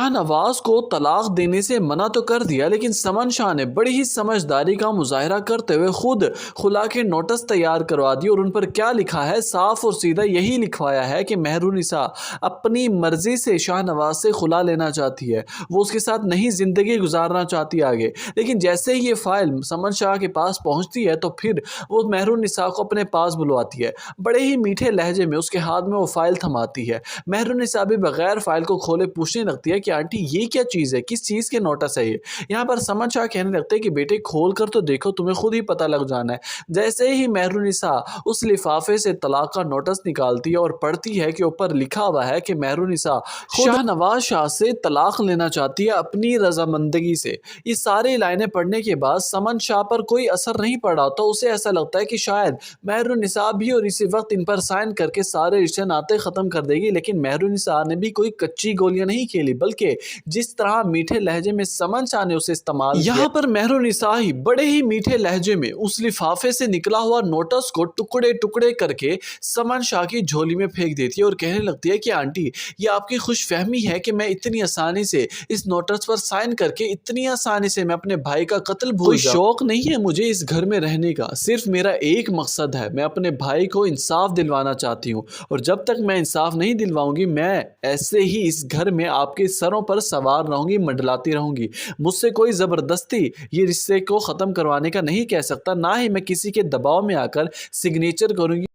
शाहनवाज को तलाक देने से मना तो कर दिया, लेकिन समन शाह ने बड़ी ही समझदारी का मुजाहरा करते हुए खुद खुला के नोटिस तैयार करवा दिए। और उन पर क्या लिखा है, साफ और सीधा यही लिखवाया है कि मेहरुनिसा अपनी मर्जी से शाहनवाज से खुला लेना चाहती है, वो उसके साथ नहीं जिंदगी गुजारना चाहती आगे। लेकिन जैसे ही ये फाइल समन शाह के पास पहुंचती है तो फिर वो मेहरुनिसा को अपने पास बुलवाती है। बड़े ही मीठे लहजे में उसके हाथ में वो फाइल थमाती है। मेहरुनिसा भी बगैर फाइल को खोले पूछने लगती है कि आंटी ये क्या चीज़ है, किस चीज़ के नोटिस है ये। यहाँ पर समन शाह कहने लगते हैं कि बेटे खोल कर तो देखो, तुम्हें खुद ही पता लग जाना है। जैसे ही मेहरुनिसा उस लिफाफे से तलाक का नोटिस निकालती है और पढ़ती है कि ऊपर लिखा हुआ है कि मेहरुनिसा शाहनवाज शाह से तलाक लेना चाहती है अपनी रजामंदगी से। ये सारी लाइनें पढ़ने के बाद समन शाह पर कोई असर नहीं पड़ा होता। उसे ऐसा लगता है कि शायद मेहरुनिसा भी और इसी वक्त इन पर साइन करके सारे रिश्ते नाते खत्म कर देगी। लेकिन मेहरुनिसा ने भी कोई कच्ची गोलियां नहीं खेली, बल्कि जिस तरह मीठे लहजे में समन शाह ने उसे इस्तेमाल किया, यहाँ पर मेहरुनिसा ही बड़े ही मीठे लहजे में उस लिफाफे से निकला हुआ नोटिस को टुकड़े टुकड़े करके समन शाह की झोली में फेंक देती है और कहने लगती है कि आंटी ये आपकी खुशफहमी है कि मैं इतनी आसानी से इस नोटिस पर साइन करके इतनी आसानी से मैं अपने भाई का कत्ल भूल जाऊं। शौक नहीं है मुझे इस घर में रहने का, सिर्फ मेरा एक मकसद है, मैं अपने भाई को इंसाफ दिलवाना चाहती हूँ। और जब तक मैं इंसाफ नहीं दिलवाऊंगी मैं ऐसे ही इस घर में आपके सरों पर सवार रहूंगी, मंडलाती रहूंगी। मुझसे कोई ज़बरदस्ती ये रिश्ते को ख़त्म करवाने का नहीं कह सकता, ना ही मैं किसी के दबाव में आकर सिग्नेचर करूंगी